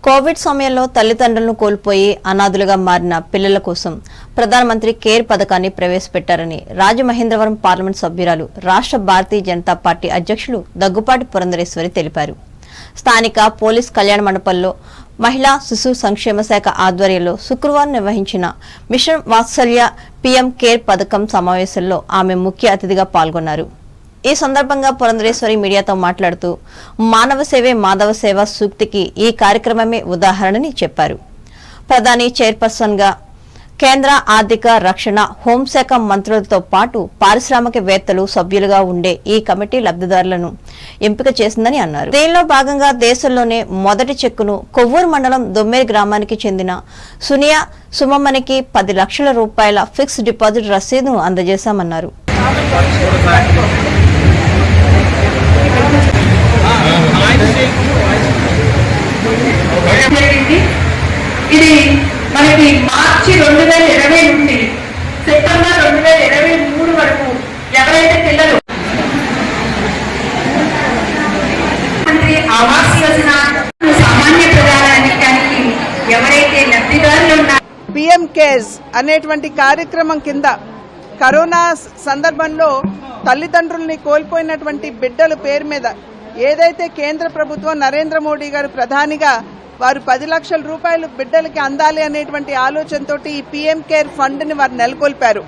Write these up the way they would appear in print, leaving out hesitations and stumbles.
Covid సమయంలో తల్లిదండ్రులను కోల్పోయి అనాథులుగా మారిన పిల్లల కోసం ప్రధానమంత్రి కేర్ పథకాన్ని ప్రవేశపెట్టారని రాజమహేంద్రవరం పార్లమెంట్ సభ్యురాలు రాష్ట్ర భారతీయ జనతా పార్టీ అధ్యక్షులు దగ్గుపాటి పురంధరేశ్వరి తెలిపారు. స్థానిక పోలీస్ కళ్యాణ మండపంలో మహిళా శిశు సంక్షేమ శాఖ ఆధ్వర్యంలో శుక్రవారం నిర్వహించిన మిషన్ వాత్సల్య పీఎం కేర్ పథకం సమావేశంలో ఆమె ముఖ్య అతిథిగా పాల్గొన్నారు. ఈ సందర్భంగా పురంధరేశ్వరి మీడియాతో మాట్లాడుతూ మానవ సేవే మాధవ సేవ సూక్తికి ఈ కార్యక్రమమే ఉదాహరణని చెప్పారు. ప్రధాని చైర్పర్సన్ గా కేంద్ర ఆర్థిక రక్షణ హోంశాఖ మంత్రులతో పాటు పారిశ్రామికవేత్తలు సభ్యులుగా ఉండే ఈ కమిటీ లబ్ధిదారులను ఎంపిక చేసిందని అన్నారు. దీనిలో భాగంగా దేశంలోనే మొదటి చెక్కును కొవ్వూరు మండలం దొమ్మేరి గ్రామానికి చెందిన సునియా సుమమ్మనికి 10 లక్షల రూపాయల ఫిక్స్ డిపాజిట్ రసీదును అందజేశామన్నారు. ఇది మనకి మార్చి 2020 నుండి సెప్టెంబర్ 2023 వరకు ఎవరైతే పిల్లలు మంత్రి ఆవాస్ యోజన సామాన్య ప్రజానికానికి ఎవరైతే లబ్ధిదారులు ఉన్నారో పిఎం కేర్స్ అనేటువంటి కార్యక్రమం కింద కరోనా సందర్భంలో తల్లిదండ్రుల్ని కోల్పోయినటువంటి బిడ్డల పేరు మీద ఏదైతే కేంద్ర ప్రభుత్వం నరేంద్ర మోడీ గారు ప్రధానిగా వారు 10 లక్షల రూపాయలు బిడ్డలకి అందాలి అనేటువంటి ఆలోచనతోటి ఈ పీఎం కేర్ ఫండ్ ని వారు నెలకొల్పారు.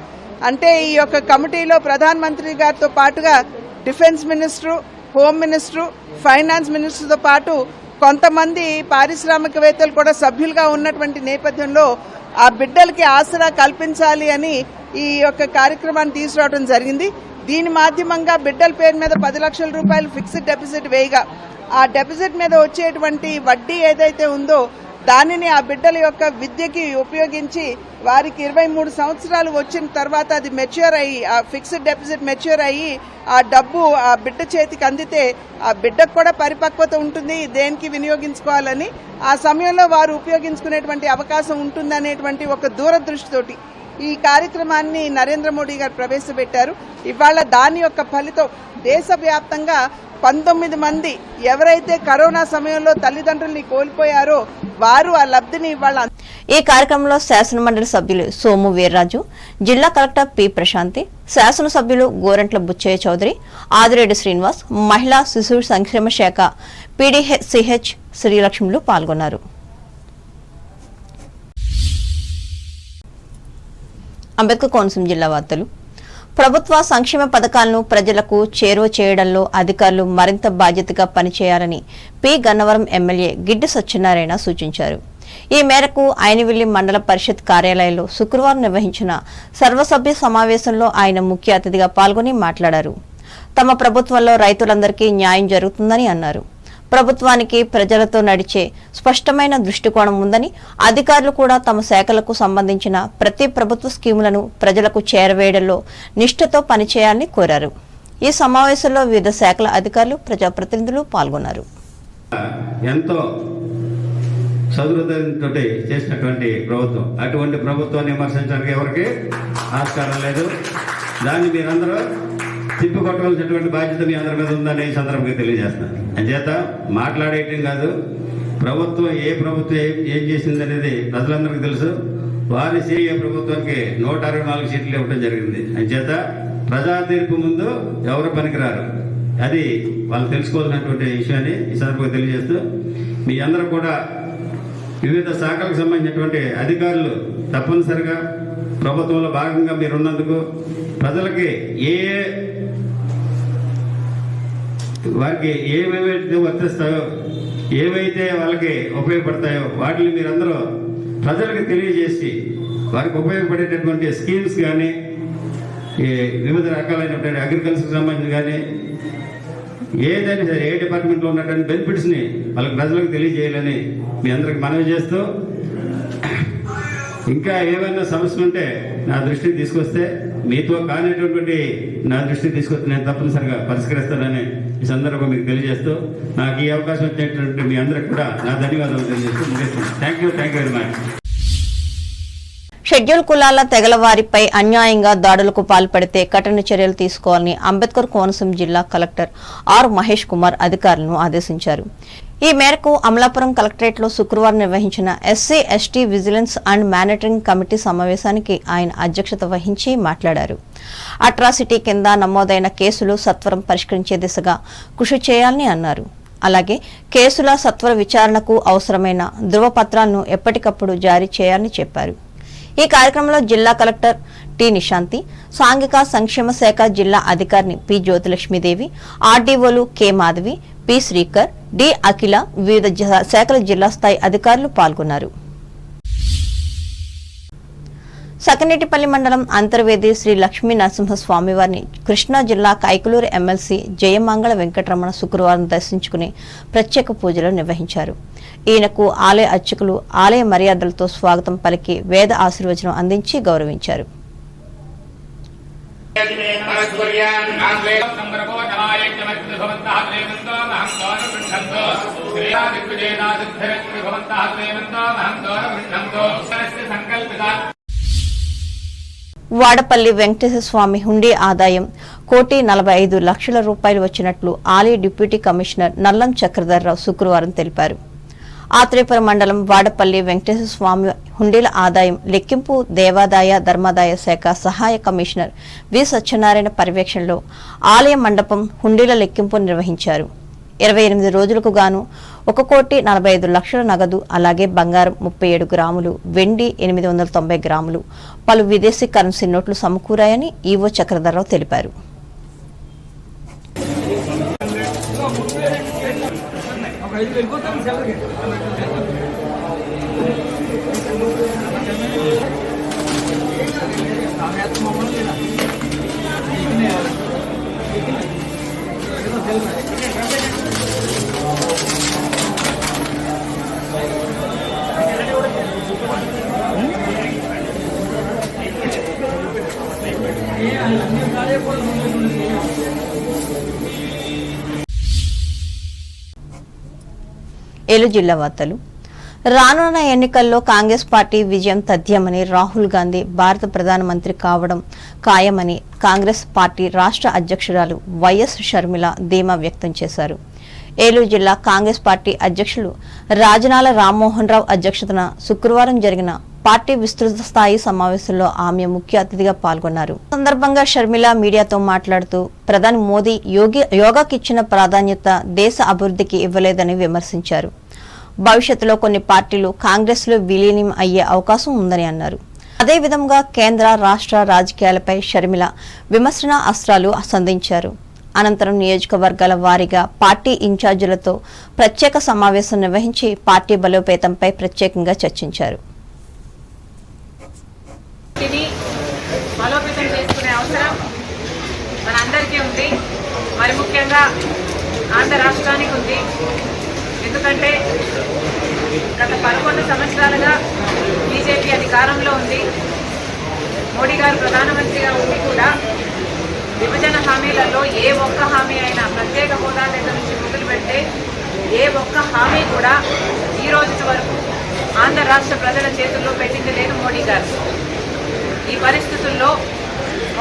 అంటే ఈ యొక్క కమిటీలో ప్రధానమంత్రి గారితో పాటుగా defence minister, home minister, finance మినిస్టర్తో పాటు కొంతమంది పారిశ్రామికవేత్తలు కూడా సభ్యులుగా ఉన్నటువంటి నేపథ్యంలో ఆ బిడ్డలకి ఆసరా కల్పించాలి అని ఈ యొక్క కార్యక్రమాన్ని తీసుకురావడం జరిగింది. దీని మాధ్యమంగా బిడ్డల పేరు మీద 10 లక్షల రూపాయలు ఫిక్స్డ్ డిపాజిట్ వేయగా ఆ డిపాజిట్ మీద వచ్చేటువంటి వడ్డీ ఏదైతే ఉందో దానిని ఆ బిడ్డల యొక్క విద్యకి ఉపయోగించి వారికి 23 సంవత్సరాలు వచ్చిన తర్వాత అది మెచ్యూర్ అయ్యి ఆ ఫిక్స్డ్ డిపాజిట్ మెచ్యూర్ అయ్యి ఆ డబ్బు ఆ బిడ్డ చేతికి అందితే ఆ బిడ్డకు కూడా పరిపక్వత ఉంటుంది, దేనికి వినియోగించుకోవాలని ఆ సమయంలో వారు ఉపయోగించుకునేటువంటి అవకాశం ఉంటుందనేటువంటి ఒక దూరదృష్టితోటి ఈ కార్యక్రమాన్ని నరేంద్ర మోడీ గారు ప్రవేశపెట్టారు. ఇవాళ దాని యొక్క ఫలితం దేశవ్యాప్తంగా 19 మంది ఎవరైతే కరోనా సమయంలో తల్లిదండ్రుల్ని కోల్పోయారో వారు ఆ లబ్ధిని ఇవాళ. ఈ కార్యక్రమంలో శాసనమండలి సభ్యులు సోము వీర్రాజు, జిల్లా కలెక్టర్ పి ప్రశాంతి, శాసనసభ్యులు గోరంట్ల బుచ్చయ్య చౌదరి, ఆదిరెడ్డి శ్రీనివాస్, మహిళా శిశు సంక్షేమ శాఖ పీడీసీహెచ్ శ్రీలక్ష్ములు పాల్గొన్నారు. అంబేద్కర్ కోనసీమ జిల్లా వార్తలు. ప్రభుత్వ సంక్షేమ పథకాలను ప్రజలకు చేరువ చేయడంలో అధికారులు మరింత బాధ్యతగా పనిచేయాలని పి గన్నవరం ఎమ్మెల్యే గిడ్డి సత్యనారాయణ సూచించారు. ఈ మేరకు ఐనవిల్లి మండల పరిషత్ కార్యాలయంలో శుక్రవారం నిర్వహించిన సర్వసభ్య సమావేశంలో ఆయన ముఖ్య అతిథిగా పాల్గొని మాట్లాడారు. తమ ప్రభుత్వంలో రైతులందరికీ న్యాయం జరుగుతుందని అన్నారు. ప్రభుత్వానికి ప్రజలతో నడిచే స్పష్టమైన దృష్టికోణం ఉందని, అధికారులు కూడా తమ శాఖలకు సంబంధించిన ప్రతి ప్రభుత్వ స్కీములను ప్రజలకు చేరవేయడంలో నిష్ఠతో పనిచేయాలని కోరారు. ఈ సమావేశంలో వివిధ శాఖల అధికారులు, ప్రజాప్రతినిధులు పాల్గొన్నారు. ఎంతో సదురుదంతో చేసినటువంటి ప్రభుత్వం, అటువంటి ప్రభుత్వాన్ని విమర్శించడానికి ఎవరికి ఆస్కారం లేదు. దాన్ని మీరందరూ తిప్పికొట్టవలసినటువంటి బాధ్యత మీ అందరి మీద ఉందని ఈ సందర్భంగా తెలియజేస్తున్నాను. అంచేత మాట్లాడేయటం కాదు, ప్రభుత్వం ఏ ప్రభుత్వం ఏం చేసింది అనేది ప్రజలందరికీ తెలుసు. వారి సీఏ ప్రభుత్వానికి 164 సీట్లు ఇవ్వడం జరిగింది. అంచేత ప్రజా తీర్పు ముందు ఎవరు పనికిరారు, అది వాళ్ళు తెలుసుకోవాల్సినటువంటి విషయాన్ని ఈ సందర్భంగా తెలియజేస్తూ, మీ అందరూ కూడా వివిధ శాఖలకు సంబంధించినటువంటి అధికారులు తప్పనిసరిగా ప్రభుత్వంలో భాగంగా మీరున్నందుకు ప్రజలకి వారికి ఏమేమైతే వర్తిస్తాయో, ఏవైతే వాళ్ళకి ఉపయోగపడతాయో వాటిని మీరందరూ ప్రజలకు తెలియజేసి వారికి ఉపయోగపడేటటువంటి స్కీమ్స్ కానీ, వివిధ రకాలైనటువంటి అగ్రికల్చర్కి సంబంధించి కానీ ఏదైనా సరే ఏ డిపార్ట్మెంట్లో ఉన్నటువంటి బెనిఫిట్స్ని వాళ్ళకి ప్రజలకు తెలియజేయాలని మీ అందరికి మనవి చేస్తూ, ఇంకా ఏమైనా సమస్యలు ఉంటే నా దృష్టికి తీసుకొస్తే, మీతో కానిటువంటి నా దృష్టికి తీసుకొస్తే నేను తప్పనిసరిగా పరిష్కరిస్తానని ఈ సందర్భంగా మీకు తెలియజేస్తూ, నాకు ఈ అవకాశం వచ్చినటువంటి మీ అందరికి కూడా నా ధన్యవాదాలు తెలియజేస్తూ ముగిస్తున్నాను. Thank you very much. Schedule కులాల తెగల వారిపై అన్యాయంగా దాడులకు పాల్పడితే కఠిన చర్యలు తీసుకోవాలని అంబేద్కర్ కోనసీమ జిల్లా కలెక్టర్ ఆర్ మహేష్ కుమార్ అధికారులను ఆదేశించారు. ఈ మేరకు అమలాపురం కలెక్టరేట్లో శుక్రవారం నిర్వహించిన SC ST vigilance and monitoring committee సమావేశానికి ఆయన అధ్యక్షత వహించి మాట్లాడారు. అట్రాసిటీ కింద నమోదైన కేసులు సత్వరం పరిష్కరించే దిశగా కృషి చేయాలని అన్నారు. అలాగే కేసుల సత్వర విచారణకు అవసరమైన ధృవపత్రాలను ఎప్పటికప్పుడు జారీ చేయాలని చెప్పారు. ఈ కార్యక్రమంలో జిల్లా కలెక్టర్ టి నిశాంతి, సాంఘిక సంక్షేమ శాఖ జిల్లా అధికారిని పి జ్యోతిలక్ష్మీదేవి, ఆర్డీఓలు K Madhavi, P Srikar, D Akhila, వివిధ శాఖల జిల్లా స్థాయి అధికారులు పాల్గొన్నారు. సకనేటిపల్లి మండలం అంతర్వేది శ్రీ లక్ష్మీ నరసింహస్వామివారిని కృష్ణా జిల్లా కైకలూరు ఎమ్మెల్సీ జయమంగళ వెంకటరమణ శుక్రవారం దర్శించుకుని ప్రత్యేక పూజలు నిర్వహించారు. ఈయనకు ఆలయ అర్చకులు ఆలయ మర్యాదలతో స్వాగతం పలికి వేద ఆశీర్వచనం అందించి గౌరవించారు. వాడపల్లి వెంకటేశ్వర స్వామి హుండీ ఆదాయం 1,45,00,000 రూపాయలు వచ్చినట్లు ఆలయ డిప్యూటీ కమిషనర్ నల్లం చక్రధర్రావు శుక్రవారం తెలిపారు. ఆత్రేపురం మండలం వాడపల్లి వెంకటేశ్వర స్వామి హుండీల ఆదాయం లెక్కింపు దేవాదాయ ధర్మాదాయ శాఖ సహాయ కమిషనర్ వి సత్యనారాయణ పర్యవేక్షణలో ఆలయ మండపం హుండీల లెక్కింపు నిర్వహించారు. 28 రోజులకు గాను 1,45,00,000 నగదు, అలాగే బంగారం 37 గ్రాములు, వెండి 890 గ్రాములు, పలు విదేశీ కరెన్సీ నోట్లు సమకూరాయని ఈవో చక్రధర్రావు తెలిపారు. ఏలూరు జిల్లా వార్తలు. రానున్న ఎన్నికల్లో కాంగ్రెస్ పార్టీ విజయం తథ్యమని రాహుల్ గాంధీ భారత ప్రధానమంత్రి కావడం ఖాయమని కాంగ్రెస్ పార్టీ రాష్ట్ర అధ్యక్షురాలు వైఎస్ షర్మిల ధీమా వ్యక్తం చేశారు. ఏలూరు జిల్లా కాంగ్రెస్ పార్టీ అధ్యక్షులు రాజనాల రామ్మోహన్ రావు అధ్యక్షతన శుక్రవారం జరిగిన పార్టీ విస్తృత స్థాయి సమావేశంలో ఆమె ముఖ్య అతిథిగా పాల్గొన్నారు. సందర్భంగా షర్మిల మీడియాతో మాట్లాడుతూ ప్రధాని మోదీ యోగాకిచ్చిన ప్రాధాన్యత దేశ అభివృద్ధికి ఇవ్వలేదని విమర్శించారు. భవిష్యత్తులో కొన్ని పార్టీలు కాంగ్రెస్ లో విలీనం అయ్యే అవకాశం ఉందని అన్నారు. అదేవిధంగా కేంద్ర రాష్ట్ర రాజకీయాలపై షర్మిల విమర్శన అస్త్రాలు సంధించారు. అనంతరం నియోజకవర్గాల వారీగా పార్టీ ఇన్ఛార్జీలతో ప్రత్యేక సమావేశం నిర్వహించి పార్టీ బలోపేతంపై ప్రత్యేకంగా చర్చించారు. బలోపేతం చేసుకునే అవసరం మనందరికీ ఉంది. మరి ముఖ్యంగా ఆంధ్ర రాష్ట్రానికి ఉంది. ఎందుకంటే గత 11 సంవత్సరాలుగా బీజేపీ అధికారంలో ఉంది. మోడీ గారు ప్రధానమంత్రిగా ఉండి కూడా విభజన హామీలలో ఏ ఒక్క హామీ అయినా ప్రత్యేక హోదా దగ్గర నుంచి మొదలు పెడితే ఏ ఒక్క హామీ కూడా ఈ రోజు వరకు ఆంధ్ర రాష్ట్ర ప్రజల చేతుల్లో పెట్టింది లేదు మోడీ గారు. ఈ పరిస్థితుల్లో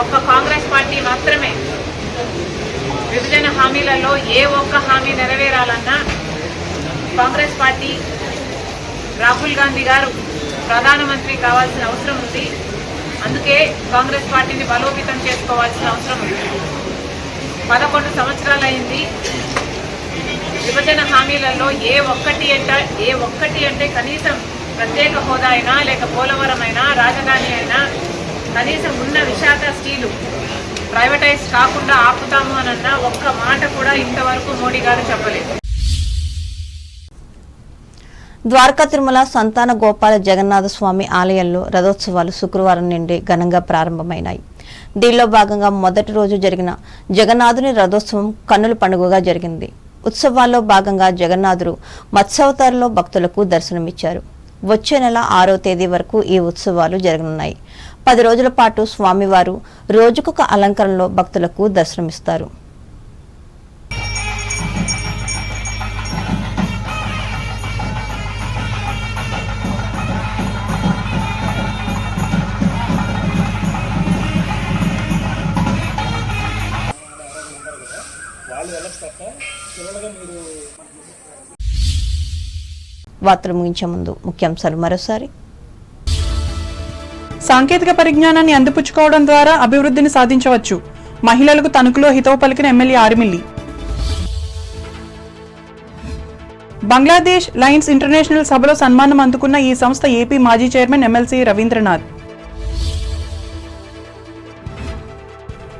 ఒక్క కాంగ్రెస్ పార్టీ మాత్రమే విభజన హామీలలో ఏ ఒక్క హామీ నెరవేరాలన్నా కాంగ్రెస్ పార్టీ రాహుల్ గాంధీ గారు ప్రధానమంత్రి కావాల్సిన అవసరం ఉంది. అందుకే కాంగ్రెస్ పార్టీని బలోపేతం చేసుకోవాల్సిన అవసరం ఉంది. 11 సంవత్సరాలైంది. విభజన హామీలలో ఏ ఒక్కటి అంటే కనీసం ప్రత్యేక హోదా అయినా లేక పోలవరం అయినా రాజధాని అయినా కనీసం ఉన్న విశాఖ స్టీలు ప్రైవేటైజ్ కాకుండా ఆపుతాము అనన్నా ఒక్క మాట కూడా ఇంతవరకు మోడీ గారు చెప్పలేదు. ద్వారకా తిరుమల సంతాన గోపాల జగన్నాథ స్వామి ఆలయంలో రథోత్సవాలు శుక్రవారం నుండి ఘనంగా ప్రారంభమైనాయి. దీనిలో భాగంగా మొదటి రోజు జరిగిన జగన్నాథుని రథోత్సవం కన్నుల పండుగగా జరిగింది. ఉత్సవాల్లో భాగంగా జగన్నాథుడు మత్స్యావతారంలో భక్తులకు దర్శనమిచ్చారు. వచ్చే నెల 6వ తేదీ వరకు ఈ ఉత్సవాలు జరగనున్నాయి. 10 రోజుల పాటు స్వామివారు రోజుకొక అలంకరణలో భక్తులకు దర్శనమిస్తారు. వార్తలు ముగించే ముందు ముఖ్యాంశాలు మరోసారి. సాంకేతిక పరిజ్ఞానాన్ని అందిపుచ్చుకోవడం ద్వారా అభివృద్ధిని సాధించవచ్చు. మహిళలకు తణుకులో హితవు పలికిన MLA Armilli. Bangladesh Lions international సభలో సన్మానం అందుకున్న ఈ సంస్థ ఏపీ మాజీ చైర్మన్ ఎమ్మెల్సీ రవీంద్రనాథ్.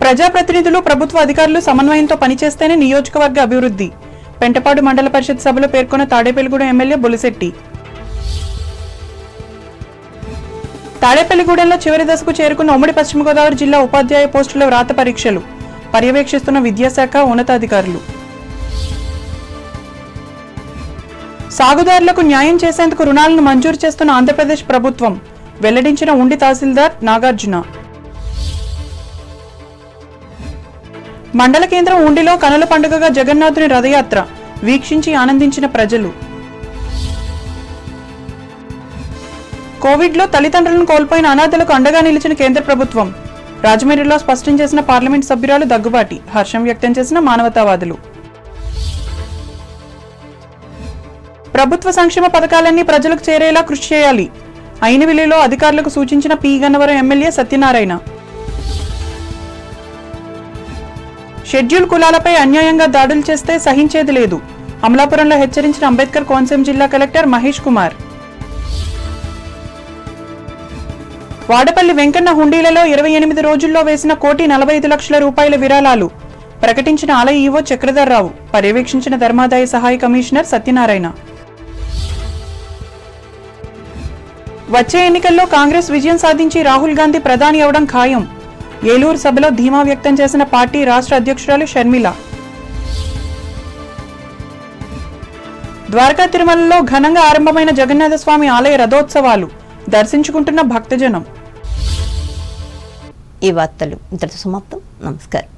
ప్రజాప్రతినిధులు, ప్రభుత్వ అధికారులు సమన్వయంతో పనిచేస్తేనే నియోజకవర్గ అభివృద్ధి. పెంటపాడు మండల పరిషత్ సభలో పేర్కొన్న తాడేపల్లిగూడెం ఎమ్మెల్యే బొలిశెట్టి. తాడేపల్లిగూడెంలో చివరి దశకు చేరుకున్న ఉమ్మడి పశ్చిమ గోదావరి జిల్లా ఉపాధ్యాయ పోస్టుల వ్రాత పరీక్షలు పర్యవేక్షిస్తున్న విద్యాశాఖ ఉన్నతాధికారులు. సాగుదారులకు న్యాయం చేసేందుకు రుణాలను మంజూరు చేస్తున్న ఆంధ్రప్రదేశ్ ప్రభుత్వం వెల్లడించిన ఉండి తహసీల్దార్ నాగార్జున. మండల కేంద్రం ఉండిలో కనుల పండుగగా జగన్నాథుని రథయాత్ర వీక్షించి ఆనందించిన ప్రజలు. కోవిడ్లో తల్లిదండ్రులను కోల్పోయిన అనాథలకు అండగా నిలిచిన కేంద్ర ప్రభుత్వం రాజమండ్రిలో స్పష్టం చేసిన పార్లమెంట్ సభ్యురాలు దగ్గుబాటి. హర్షం వ్యక్తం చేసిన మానవతావాదులు. ప్రభుత్వ సంక్షేమ పథకాలన్నీ ప్రజలకు చేరేలా కృషి చేయాలి. అయినవిల్లిలో అధికారులకు సూచించిన P Gannavaram MLA Satyanarayana. Schedule కులాలపై అన్యాయంగా దాడులు చేస్తే సహించేది లేదు. అమలాపురంలో హెచ్చరించిన అంబేద్కర్ కోనసీమ జిల్లా కలెక్టర్ మహేష్ కుమార్. వాడపల్లి వెంకన్న హుండీలలో 28 రోజుల్లో వేసిన 1,45,00,000 రూపాయల విరాళాలు ప్రకటించిన ఆలయ ఈవో చక్రధర్రావు. పర్యవేక్షించిన ధర్మాదాయ సహాయ కమిషనర్ సత్యనారాయణ. వచ్చే ఎన్నికల్లో కాంగ్రెస్ విజయం సాధించి రాహుల్ గాంధీ ప్రధాని అవడం ఖాయం. ఏలూరు సభలో ధీమా వ్యక్తం చేసిన పార్టీ రాష్ట్ర అధ్యక్షురాలు షర్మిల. ద్వారకా తిరుమలలో ఘనంగా ఆరంభమైన జగన్నాథస్వామి ఆలయ రథోత్సవాలు దర్శించుకుంటున్న భక్తజనం. ఈ వార్తలు ఇంతటితో సమాప్తం. నమస్కారం.